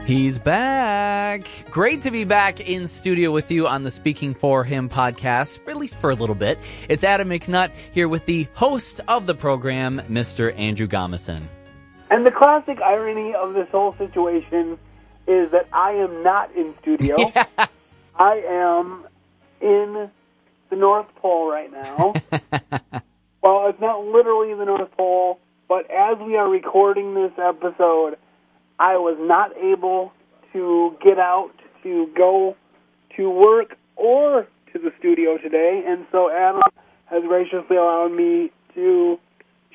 He's back. Great to be back in studio with you on the Speaking for Him podcast, at least for a little bit. It's Adam McNutt here with the host of the program, Mr. Andrew Gomison. And the classic irony of this whole situation is that I am not in studio. Yeah. I am in the North Pole right now. Well, it's not literally the North Pole, but as we are recording this episode, I was not able to get out to go to work or to the studio today, and so Adam has graciously allowed me to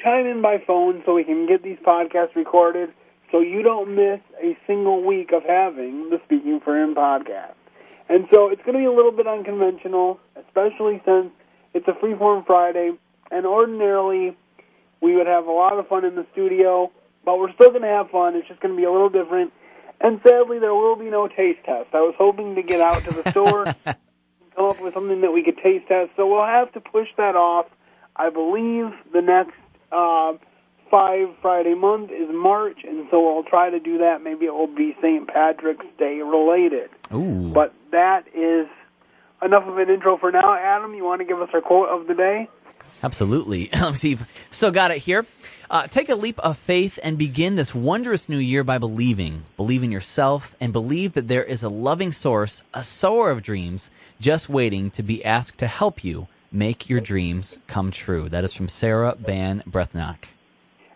chime in by phone so we can get these podcasts recorded so you don't miss a single week of having the Speaking for Him podcast. And so it's going to be a little bit unconventional, especially since it's a Freeform Friday, and ordinarily we would have a lot of fun in the studio, but we're still going to have fun. It's just going to be a little different. And sadly, there will be no taste test. I was hoping to get out to the store and come up with something that we could taste test, so we'll have to push that off. I believe the next 5 Friday month is March, and so we'll try to do that. Maybe it will be St. Patrick's Day related. Ooh. But that is enough of an intro for now. Adam, you want to give us our quote of the day? Absolutely. Let me see. Still got it here. Take a leap of faith and begin this wondrous new year by believing. Believe in yourself and believe that there is a loving source, a sower of dreams, just waiting to be asked to help you make your dreams come true. That is from Sarah Van Brethnock.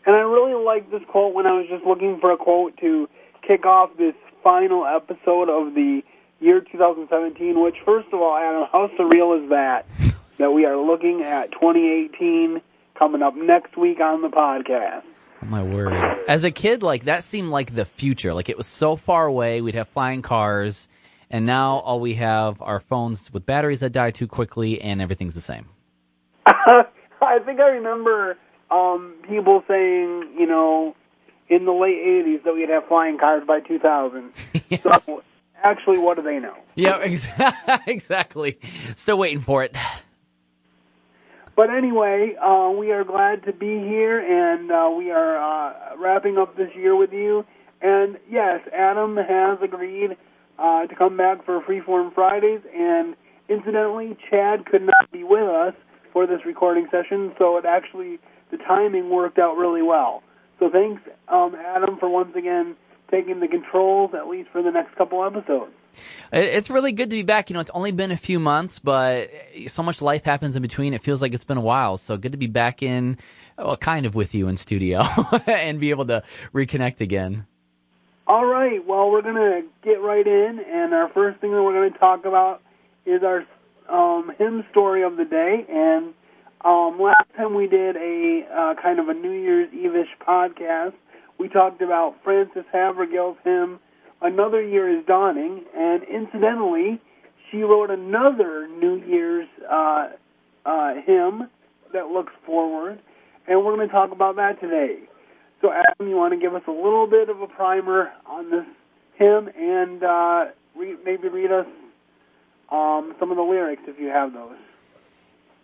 And I really like this quote when I was just looking for a quote to kick off this final episode of the year 2017, which, first of all, Adam, how surreal is that we are looking at 2018 coming up next week on the podcast. Oh, my word. As a kid, that seemed like the future. Like, it was so far away. We'd have flying cars, and now all we have are phones with batteries that die too quickly, and everything's the same. I think I remember people saying, in the late 80s that we'd have flying cars by 2000. Yeah. So, actually, what do they know? Yeah, exactly. Still waiting for it. But anyway, we are glad to be here, and we are wrapping up this year with you. And yes, Adam has agreed to come back for Freeform Fridays, and incidentally, Chad could not be with us for this recording session, so the timing worked out really well. So thanks, Adam, for once again taking the controls, at least for the next couple episodes. It's really good to be back. It's only been a few months, but so much life happens in between. It feels like it's been a while. So good to be back in, kind of with you in studio and be able to reconnect again. All right. Well, we're going to get right in, and our first thing that we're going to talk about is our hymn story of the day. And last time we did a kind of a New Year's Eve-ish podcast, we talked about Frances Havergal's hymn, Another Year is Dawning, and incidentally, she wrote another New Year's hymn that looks forward, and we're going to talk about that today. So, Adam, you want to give us a little bit of a primer on this hymn and maybe read us some of the lyrics if you have those.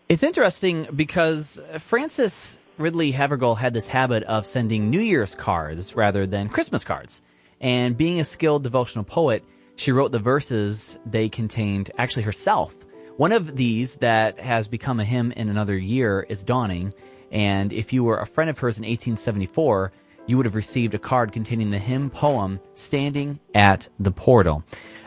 It's interesting because Frances Ridley Havergal had this habit of sending New Year's cards rather than Christmas cards. And being a skilled devotional poet, she wrote the verses they contained actually herself. One of these that has become a hymn in Another Year is Dawning. And if you were a friend of hers in 1874, you would have received a card containing the hymn poem Standing at the Portal.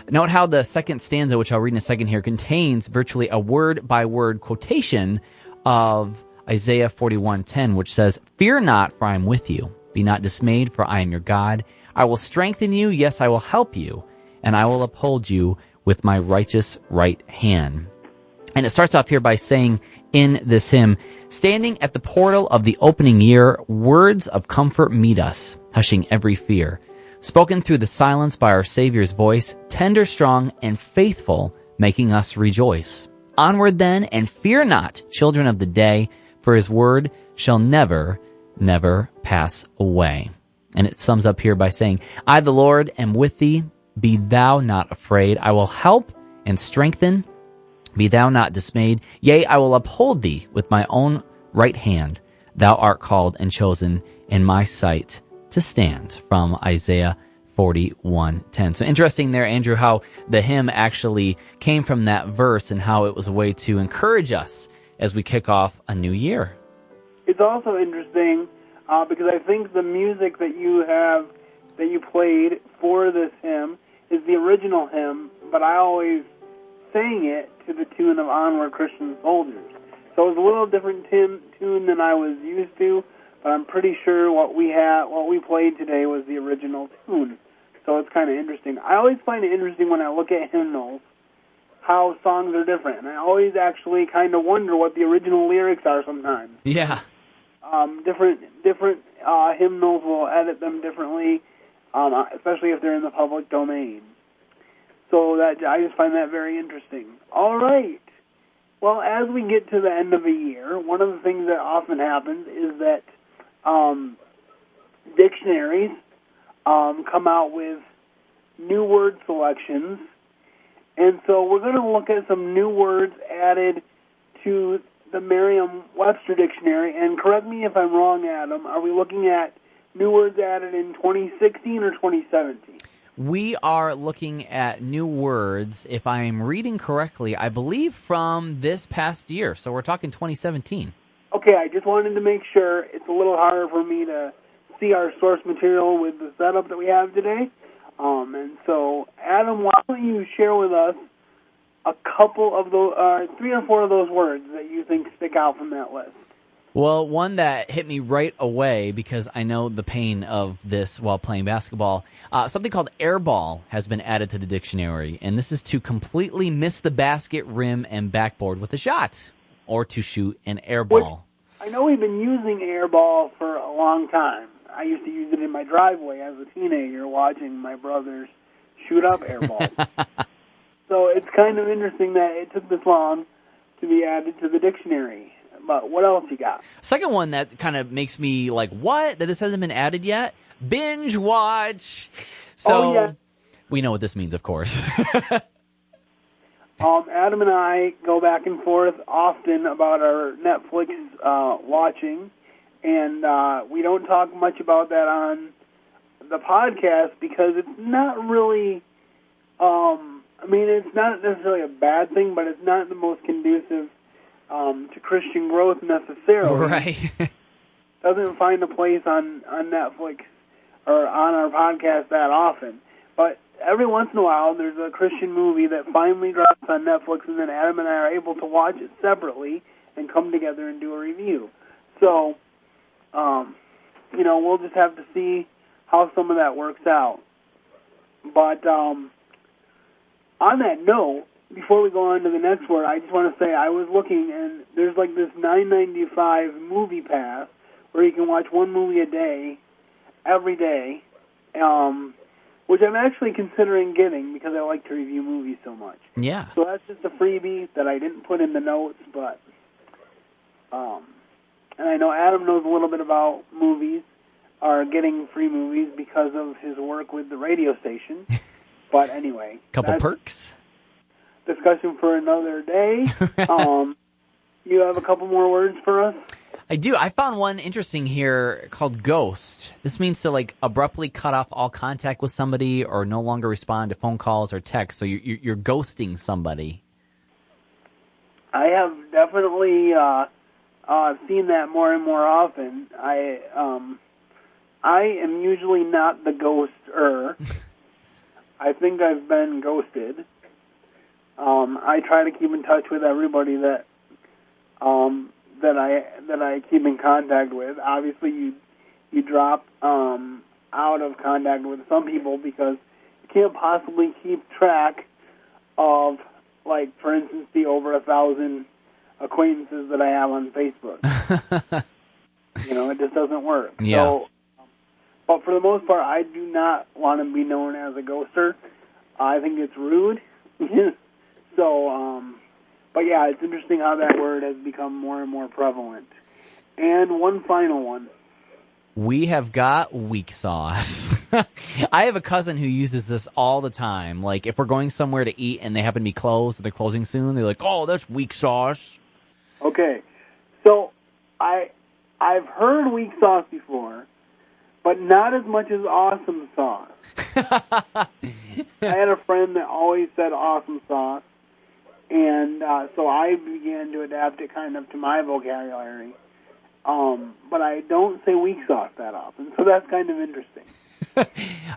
Note how the second stanza, which I'll read in a second here, contains virtually a word-by-word quotation of Isaiah 41:10, which says, "Fear not, for I am with you. Be not dismayed, for I am your God. I will strengthen you, yes, I will help you, and I will uphold you with my righteous right hand." And it starts off here by saying in this hymn, "Standing at the portal of the opening year, words of comfort meet us, hushing every fear. Spoken through the silence by our Savior's voice, tender, strong, and faithful, making us rejoice. Onward then, and fear not, children of the day, for his word shall never, never pass away." And it sums up here by saying, "I, the Lord, am with thee. Be thou not afraid. I will help and strengthen. Be thou not dismayed. Yea, I will uphold thee with my own right hand. Thou art called and chosen in my sight to stand." From Isaiah 41:10. So interesting there, Andrew, how the hymn actually came from that verse and how it was a way to encourage us as we kick off a new year. It's also interesting because I think the music that you played for this hymn is the original hymn, but I always sang it to the tune of Onward Christian Soldiers. So it was a little different tune than I was used to, but I'm pretty sure what we played today was the original tune. So it's kind of interesting. I always find it interesting when I look at hymnals how songs are different, and I always actually kind of wonder what the original lyrics are sometimes. Yeah. Different hymnals will edit them differently, especially if they're in the public domain. So that I just find that very interesting. All right. Well, as we get to the end of a year, one of the things that often happens is that dictionaries come out with new word selections. And so we're going to look at some new words added to the Merriam-Webster dictionary. And correct me if I'm wrong, Adam, are we looking at new words added in 2016 or 2017? We are looking at new words, if I'm reading correctly, I believe from this past year. So we're talking 2017. Okay, I just wanted to make sure. It's a little harder for me to see our source material with the setup that we have today. And so, Adam, why don't you share with us a couple of those, 3 or 4 of those words that you think stick out from that list? Well, one that hit me right away because I know the pain of this while playing basketball, something called airball has been added to the dictionary, and this is to completely miss the basket, rim, and backboard with a shot, or to shoot an airball. I know we've been using airball for a long time. I used to use it in my driveway as a teenager watching my brothers shoot up airballs. So it's kind of interesting that it took this long to be added to the dictionary. But what else you got? Second one that kind of makes me like, what? That this hasn't been added yet? Binge watch. So yeah. We know what this means, of course. Adam and I go back and forth often about our Netflix watching, and we don't talk much about that on the podcast because it's not really, it's not necessarily a bad thing, but it's not the most conducive to Christian growth necessarily. Right. Doesn't find a place on Netflix or on our podcast that often. But every once in a while, there's a Christian movie that finally drops on Netflix, and then Adam and I are able to watch it separately and come together and do a review. So, we'll just have to see how some of that works out. But on that note, before we go on to the next word, I just want to say I was looking, and there's like this $9.95 movie pass where you can watch one movie a day, every day, which I'm actually considering getting because I like to review movies so much. Yeah. So that's just a freebie that I didn't put in the notes, but and I know Adam knows a little bit about movies, or getting free movies because of his work with the radio station. But anyway. Couple perks. Discussion for another day. You have a couple more words for us? I do. I found one interesting here called ghost. This means to abruptly cut off all contact with somebody or no longer respond to phone calls or texts. So you're ghosting somebody. I have definitely seen that more and more often. I am usually not the ghoster. I think I've been ghosted. I try to keep in touch with everybody that I keep in contact with. Obviously, you drop out of contact with some people because you can't possibly keep track of, like, for instance, the over 1,000 acquaintances that I have on Facebook. It just doesn't work. Yeah. So, but for the most part, I do not want to be known as a ghoster. I think it's rude. So, but yeah, it's interesting how that word has become more and more prevalent. And one final one. We have got weak sauce. I have a cousin who uses this all the time. Like, if we're going somewhere to eat and they happen to be closed or they're closing soon, they're like, oh, that's weak sauce. Okay. So, I've heard weak sauce before, but not as much as awesome sauce. I had a friend that always said awesome sauce, and so I began to adapt it kind of to my vocabulary. But I don't say weak sauce that often, so that's kind of interesting. I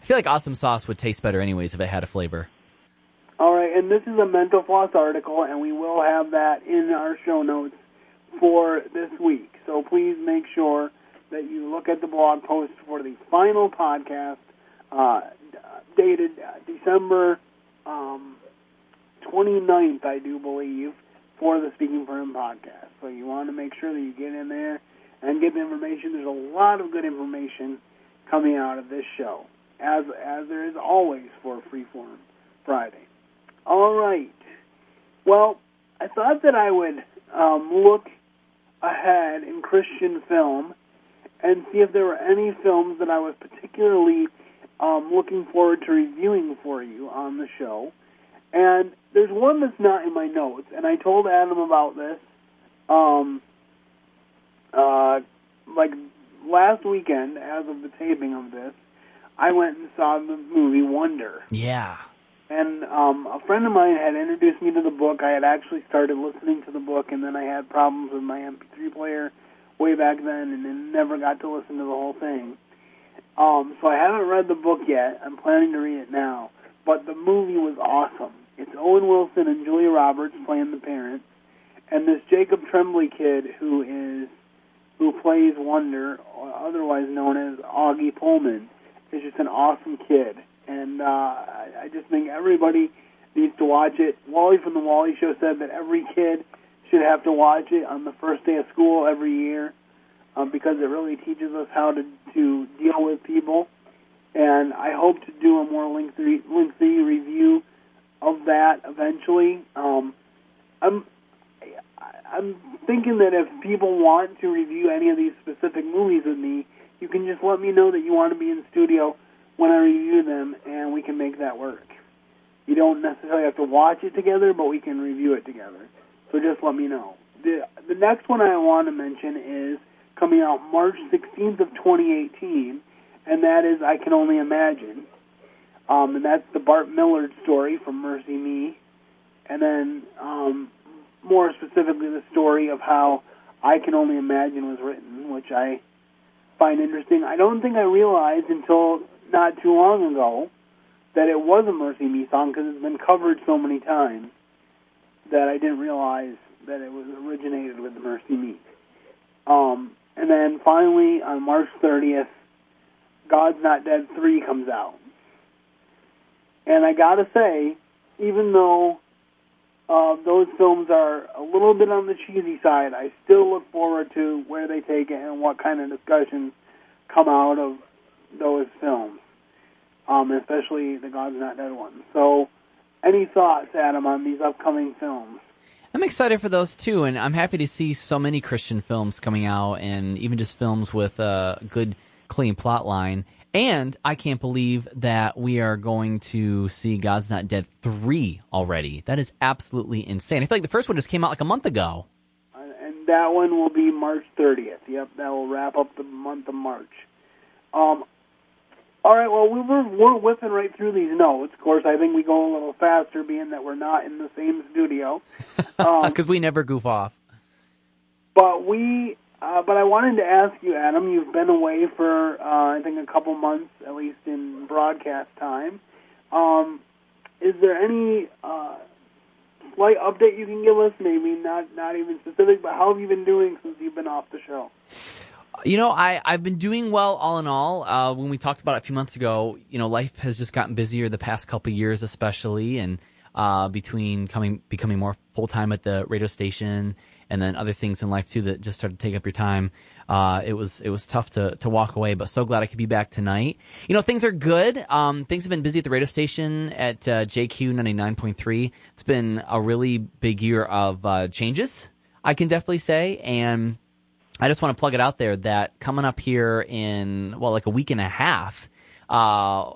feel like awesome sauce would taste better anyways if it had a flavor. All right, and this is a Mental Floss article, and we will have that in our show notes for this week. So please make sure that you look at the blog post for the final podcast, dated December 29th, I do believe, for the Speaking for Him podcast. So you want to make sure that you get in there and get the information. There's a lot of good information coming out of this show, as there is always for Freeform Friday. All right. Well, I thought that I would look ahead in Christian film and see if there were any films that I was particularly looking forward to reviewing for you on the show. And there's one that's not in my notes, and I told Adam about this like last weekend, as of the taping of this. I went and saw the movie Wonder. Yeah. And a friend of mine had introduced me to the book. I had actually started listening to the book, and then I had problems with my MP3 player way back then, and then never got to listen to the whole thing. So I haven't read the book yet. I'm planning to read it now. But the movie was awesome. It's Owen Wilson and Julia Roberts playing the parents, and this Jacob Tremblay kid who plays Wonder, otherwise known as Augie Pullman, is just an awesome kid. And I just think everybody needs to watch it. Wally from the Wally Show said that every kid should have to watch it on the first day of school every year because it really teaches us how to deal with people. And I hope to do a more lengthy review of that eventually. I'm thinking that if people want to review any of these specific movies with me, you can just let me know that you want to be in studio when I review them, and we can make that work. You don't necessarily have to watch it together, but we can review it together. So just let me know. The next one I want to mention is coming out March 16th of 2018, and that is I Can Only Imagine. And that's the Bart Millard story from Mercy Me. And then more specifically the story of how I Can Only Imagine was written, which I find interesting. I don't think I realized until not too long ago that it was a Mercy Me song because it's been covered so many times that I didn't realize that it was originated with Mercy Me. And then finally on March 30th, God's Not Dead 3 comes out. And I gotta say, even though those films are a little bit on the cheesy side, I still look forward to where they take it and what kind of discussions come out of those films, especially the God's Not Dead one. So, any thoughts, Adam, on these upcoming films? I'm excited for those too, and I'm happy to see so many Christian films coming out, and even just films with a good, clean plot line. And I can't believe that we are going to see God's Not Dead 3 already. That is absolutely insane. I feel like the first one just came out like a month ago. And that one will be March 30th. Yep, that will wrap up the month of March. All right, well, we're whipping right through these notes. Of course, I think we go a little faster, being that we're not in the same studio. Because we never goof off. But I wanted to ask you, Adam, you've been away for, I think, a couple months, at least in broadcast time. Is there any slight update you can give us? Maybe not even specific, but how have you been doing since you've been off the show? You know, I've been doing well all in all. When we talked about it a few months ago, you know, life has just gotten busier the past couple of years especially, and between becoming more full-time at the radio station and then other things in life too that just started to take up your time. It was tough to walk away, but so glad I could be back tonight. You know, things are good. Things have been busy at the radio station at JQ 99.3. It's been a really big year of changes, I can definitely say, and I just want to plug it out there that coming up here in, like a week and a half,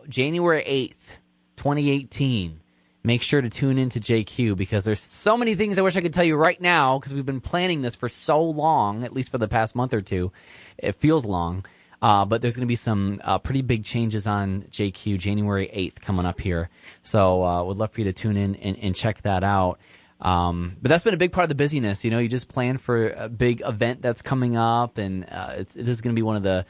January 8th, 2018, make sure to tune into JQ because there's so many things I wish I could tell you right now because we've been planning this for so long, at least for the past month or two. It feels long. But there's going to be some pretty big changes on JQ January 8th coming up here. So would love for you to tune in and check that out. But that's been a big part of the busyness. You know, you just plan for a big event that's coming up, and this is going to be one of the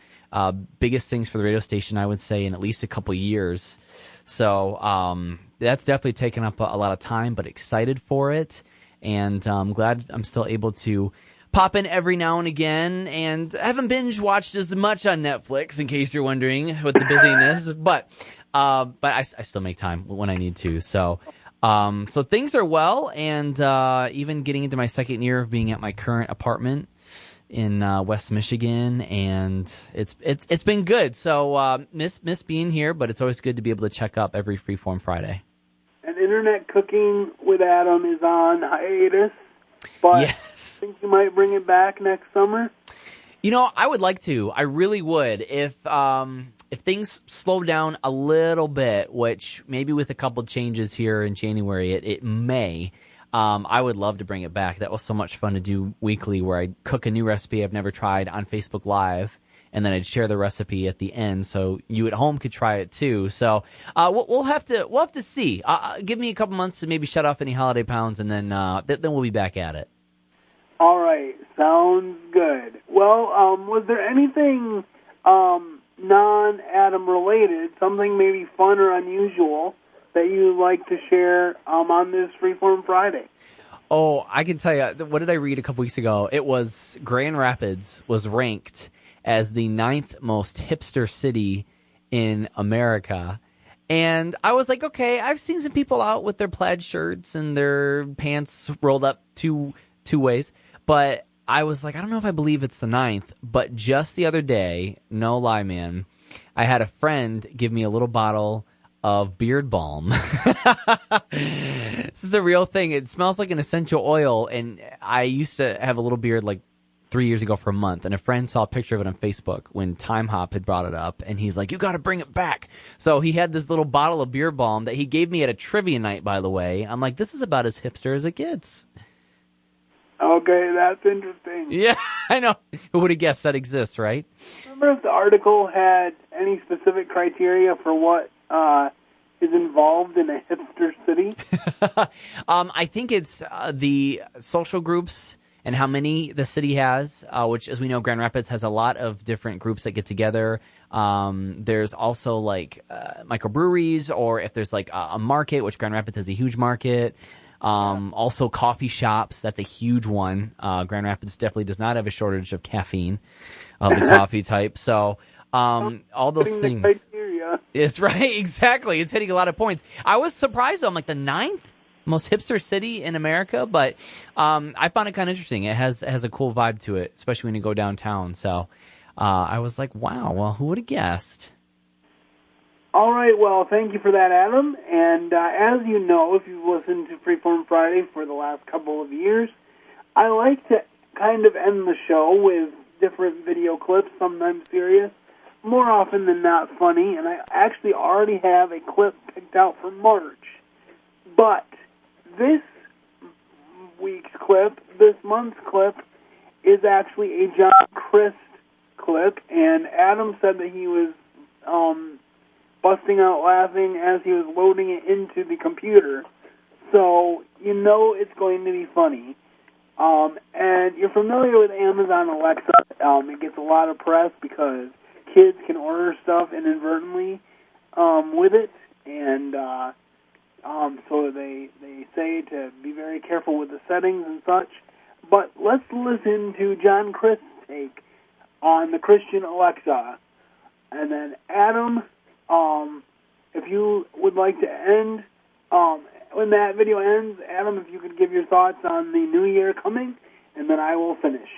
biggest things for the radio station, I would say, in at least a couple years. So that's definitely taken up a lot of time, but excited for it. And I'm glad I'm still able to pop in every now and again, and I haven't binge watched as much on Netflix, in case you're wondering, with the busyness. But I still make time when I need to. So things are well, and even getting into my second year of being at my current apartment in West Michigan, and it's been good. So miss being here, but it's always good to be able to check up every Freeform Friday. And Internet Cooking with Adam is on hiatus, but yes. I think you might bring it back next summer. You know, I would like to. I really would. If things slow down a little bit, which maybe with a couple changes here in January, it may. I would love to bring it back. That was so much fun to do weekly, where I'd cook a new recipe I've never tried on Facebook Live, and then I'd share the recipe at the end, so you at home could try it too. So we'll have to see. Give me a couple months to maybe shut off any holiday pounds, and then we'll be back at it. All right, sounds good. Well, was there anything non-Adam related, something maybe fun or unusual that you'd like to share on this Freeform Friday? Oh, I can tell you. What did I read a couple weeks ago? It was Grand Rapids was ranked as the 9th most hipster city in America. And I was like, okay, I've seen some people out with their plaid shirts and their pants rolled up two ways. But I was like, I don't know if I believe it's the 9th. But just the other day, no lie, man, I had a friend give me a little bottle of beard balm. This is a real thing. It smells like an essential oil. And I used to have a little beard like 3 years ago for a month, and a friend saw a picture of it on Facebook when Time Hop had brought it up, and he's like, you got to bring it back. So he had this little bottle of beard balm that he gave me at a trivia night, by the way. I'm like, this is about as hipster as it gets. Okay, that's interesting. Yeah, I know. Who would have guessed that exists, right? Remember if the article had any specific criteria for what is involved in a hipster city? I think it's the social groups and how many the city has, which, as we know, Grand Rapids has a lot of different groups that get together. There's also like microbreweries, or if there's like a market, which Grand Rapids has a huge market. Also coffee shops, that's a huge one. Grand Rapids definitely does not have a shortage of caffeine of the coffee type. So all those things. It's right, exactly. It's hitting a lot of points. I was surprised though. I'm like, the 9th most hipster city in America, but I found it kind of interesting. It has a cool vibe to it, especially when you go downtown. So I was like, wow, well, who would have guessed? All right, well, thank you for that, Adam. And as you know, if you've listened to Freeform Friday for the last couple of years, I like to kind of end the show with different video clips, sometimes serious, more often than not funny. And I actually already have a clip picked out for March. But this week's clip, this month's clip, is actually a John Crist clip. And Adam said that he was busting out laughing as he was loading it into the computer. So you know it's going to be funny. And you're familiar with Amazon Alexa. It gets a lot of press because kids can order stuff inadvertently with it. And so they say to be very careful with the settings and such. But let's listen to John Crist's take on the Christian Alexa. And then Adam, if you would like to end, when that video ends, Adam, if you could give your thoughts on the new year coming, and then I will finish.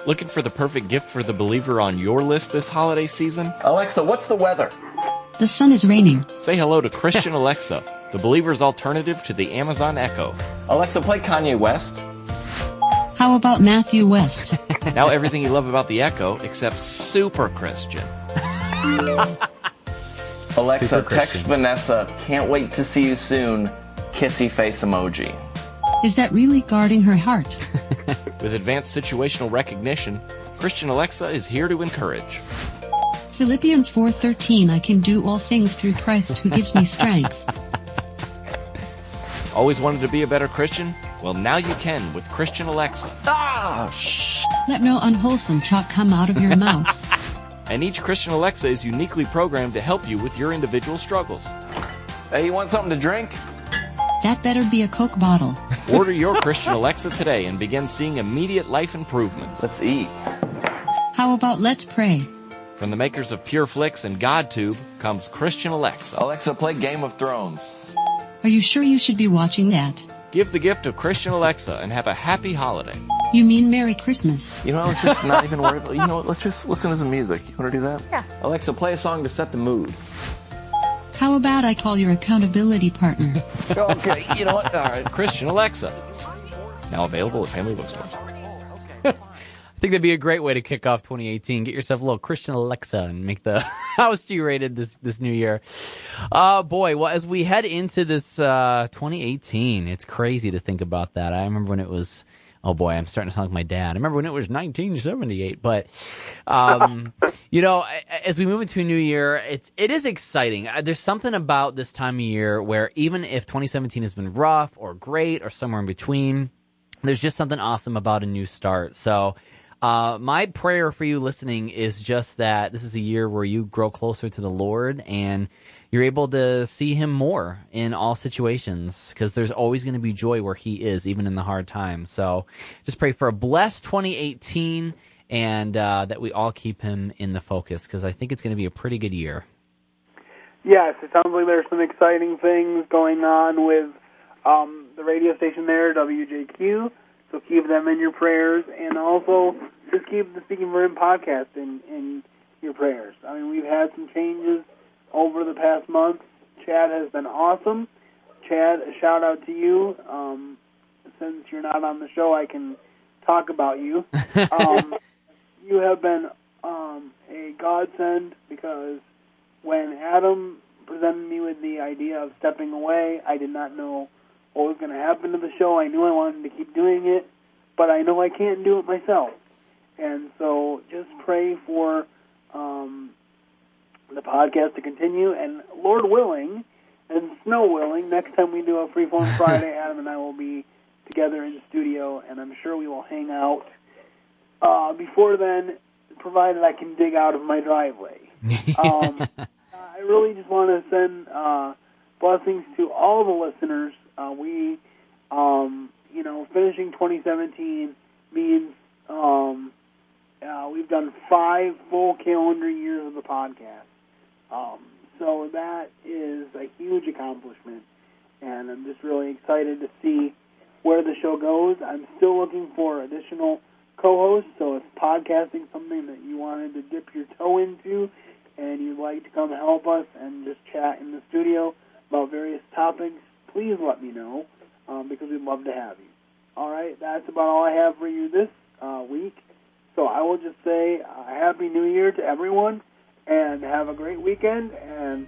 Looking for the perfect gift for the believer on your list this holiday season? Alexa, what's the weather? The sun is raining. Say hello to Christian Alexa, the believer's alternative to the Amazon Echo. Alexa, play Kanye West. How about Matthew West? Now everything you love about the Echo, except super Christian. Alexa, Super text Christian. Vanessa, can't wait to see you soon, kissy face emoji. Is that really guarding her heart? With advanced situational recognition, Christian Alexa is here to encourage. Philippians 4:13 I can do all things through Christ who gives me strength. Always wanted to be a better Christian? Well, now you can with Christian Alexa. Let no unwholesome talk come out of your mouth. And each Christian Alexa is uniquely programmed to help you with your individual struggles. Hey, you want something to drink? That better be a Coke bottle. Order your Christian Alexa today and begin seeing immediate life improvements. Let's eat. How about let's pray? From the makers of Pure Flix and GodTube comes Christian Alexa. Alexa, play Game of Thrones. Are you sure you should be watching that? Give the gift of Christian Alexa and have a happy holiday. You mean Merry Christmas? You know, let's just not even worry about. You know what? Let's just listen to some music. You want to do that? Yeah. Alexa, play a song to set the mood. How about I call your accountability partner? Okay. You know what? All right. Christian Alexa. Now available at Family Bookstores. I think that'd be a great way to kick off 2018. Get yourself a little Christian Alexa and make the house G-rated this new year. Boy, well, as we head into this 2018, it's crazy to think about that. I remember when it was, oh boy, I'm starting to sound like my dad. I remember when it was 1978. But, you know, as we move into a new year, it is exciting. There's something about this time of year where even if 2017 has been rough or great or somewhere in between, there's just something awesome about a new start. So, my prayer for you listening is just that this is a year where you grow closer to the Lord and you're able to see Him more in all situations, because there's always going to be joy where He is, even in the hard times. So just pray for a blessed 2018 and that we all keep Him in the focus, because I think it's going to be a pretty good year. Yes, it sounds like there's some exciting things going on with the radio station there, WJQ. So keep them in your prayers, and also just keep the Speaking for Him podcast in your prayers. I mean, we've had some changes over the past month. Chad has been awesome. Chad, a shout out to you. Since you're not on the show, I can talk about you. You have been a godsend, because when Adam presented me with the idea of stepping away, I did not know what was going to happen to the show. I knew I wanted to keep doing it, but I know I can't do it myself. And so just pray for the podcast to continue, and Lord willing, and snow willing, next time we do a Freeform Friday, Adam and I will be together in the studio, and I'm sure we will hang out. Before then, provided I can dig out of my driveway. I really just want to send blessings to all the listeners. Finishing 2017 means we've done 5 full calendar years of the podcast. So that is a huge accomplishment, and I'm just really excited to see where the show goes. I'm still looking for additional co-hosts, so if podcasting is something that you wanted to dip your toe into and you'd like to come help us and just chat in the studio about various topics, please let me know, because we'd love to have you. All right, that's about all I have for you this week. So I will just say Happy New Year to everyone, and have a great weekend, and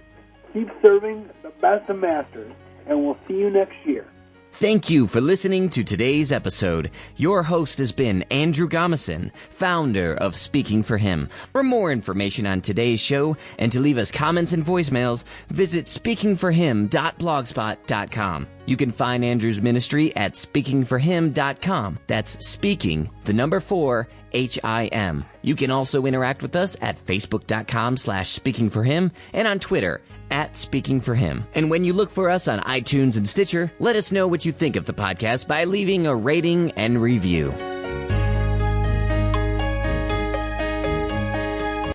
keep serving the best of masters, and we'll see you next year. Thank you for listening to today's episode. Your host has been Andrew Gomison, founder of Speaking for Him. For more information on today's show and to leave us comments and voicemails, visit speakingforhim.blogspot.com. You can find Andrew's ministry at speakingforhim.com. That's speaking, the number 4, HIM. You can also interact with us at facebook.com/speakingforhim and on Twitter @speakingforhim. And when you look for us on iTunes and Stitcher, let us know what you think of the podcast by leaving a rating and review.